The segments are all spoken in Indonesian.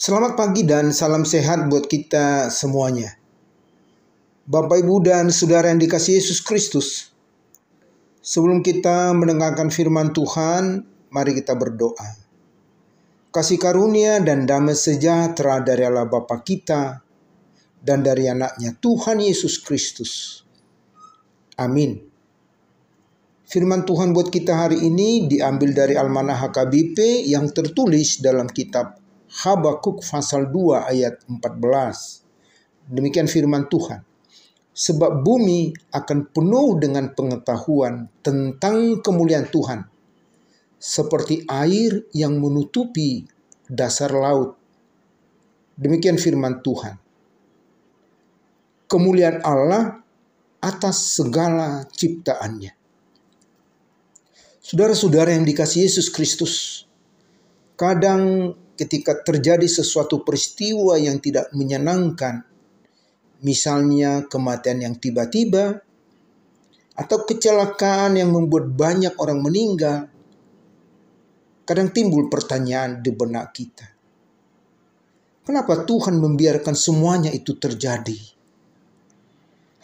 Selamat pagi dan salam sehat buat kita semuanya. Bapak, Ibu, dan Saudara yang dikasihi Yesus Kristus. Sebelum kita mendengarkan firman Tuhan, mari kita berdoa. Kasih karunia dan damai sejahtera dari Allah Bapa kita dan dari anaknya Tuhan Yesus Kristus. Amin. Firman Tuhan buat kita hari ini diambil dari Almanah HKBP yang tertulis dalam kitab Habakuk pasal 2 ayat 14. Demikian firman Tuhan. Sebab bumi akan penuh dengan pengetahuan tentang kemuliaan Tuhan, seperti air yang menutupi dasar laut. Demikian firman Tuhan. Kemuliaan Allah atas segala ciptaannya. Saudara-saudara yang dikasihi Yesus Kristus, kadang ketika terjadi sesuatu peristiwa yang tidak menyenangkan, misalnya kematian yang tiba-tiba, atau kecelakaan yang membuat banyak orang meninggal, kadang timbul pertanyaan di benak kita. Kenapa Tuhan membiarkan semuanya itu terjadi?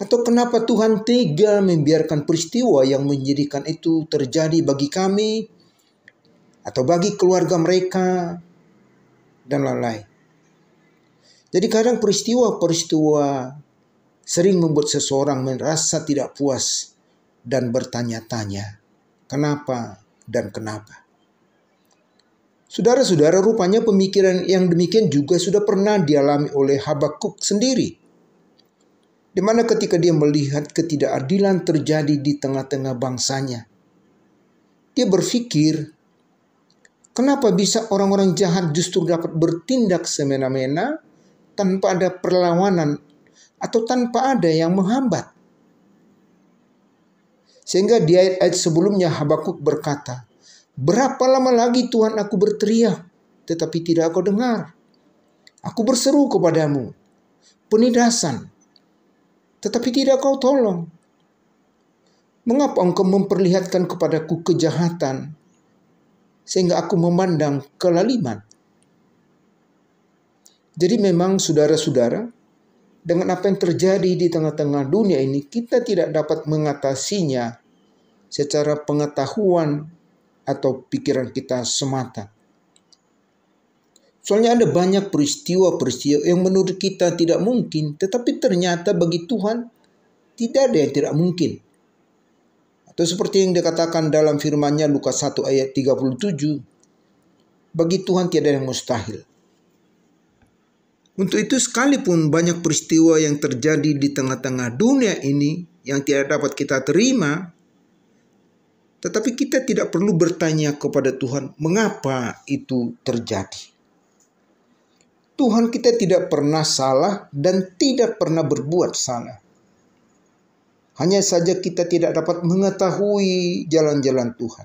Atau kenapa Tuhan tega membiarkan peristiwa yang menjadikan itu terjadi bagi kami, atau bagi keluarga mereka, dan lain-lain. Jadi kadang peristiwa-peristiwa sering membuat seseorang merasa tidak puas dan bertanya-tanya, kenapa dan kenapa. Saudara-saudara, rupanya pemikiran yang demikian juga sudah pernah dialami oleh Habakuk sendiri. Di mana ketika dia melihat ketidakadilan terjadi di tengah-tengah bangsanya, dia berpikir, kenapa bisa orang-orang jahat justru dapat bertindak semena-mena tanpa ada perlawanan atau tanpa ada yang menghambat? Sehingga di ayat-ayat sebelumnya Habakuk berkata, berapa lama lagi Tuhan aku berteriak, tetapi tidak kau dengar. Aku berseru kepadamu, penidasan, tetapi tidak kau tolong. Mengapa engkau memperlihatkan kepadaku kejahatan, sehingga aku memandang kelaliman? Jadi memang saudara-saudara, dengan apa yang terjadi di tengah-tengah dunia ini, kita tidak dapat mengatasinya secara pengetahuan atau pikiran kita semata. Soalnya ada banyak peristiwa-peristiwa yang menurut kita tidak mungkin, tetapi ternyata bagi Tuhan tidak ada yang tidak mungkin. Atau seperti yang dikatakan dalam firman-Nya Lukas 1 ayat 37, bagi Tuhan tiada yang mustahil. Untuk itu sekalipun banyak peristiwa yang terjadi di tengah-tengah dunia ini yang tidak dapat kita terima, tetapi kita tidak perlu bertanya kepada Tuhan mengapa itu terjadi. Tuhan kita tidak pernah salah dan tidak pernah berbuat salah. Hanya saja kita tidak dapat mengetahui jalan-jalan Tuhan.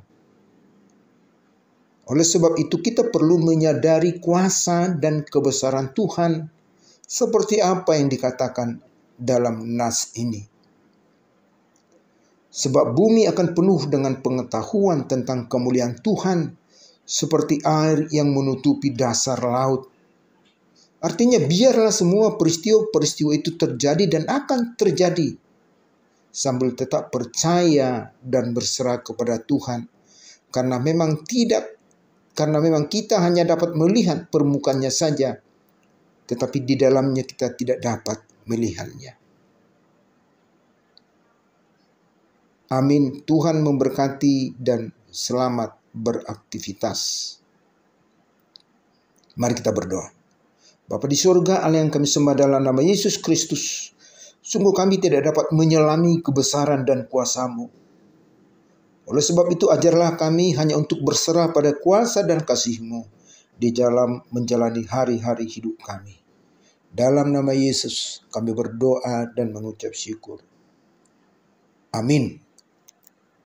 Oleh sebab itu kita perlu menyadari kuasa dan kebesaran Tuhan seperti apa yang dikatakan dalam nas ini. Sebab bumi akan penuh dengan pengetahuan tentang kemuliaan Tuhan seperti air yang menutupi dasar laut. Artinya biarlah semua peristiwa-peristiwa itu terjadi dan akan terjadi, sambil tetap percaya dan berserah kepada Tuhan. Karena memang kita hanya dapat melihat permukaannya saja, tetapi di dalamnya kita tidak dapat melihatnya. Amin. Tuhan memberkati dan selamat beraktivitas. Mari kita berdoa. Bapa di surga, Allah yang kami sembah dalam nama Yesus Kristus, sungguh kami tidak dapat menyelami kebesaran dan kuasa-Mu. Oleh sebab itu ajarlah kami hanya untuk berserah pada kuasa dan kasih-Mu di dalam menjalani hari-hari hidup kami. Dalam nama Yesus kami berdoa dan mengucap syukur. Amin.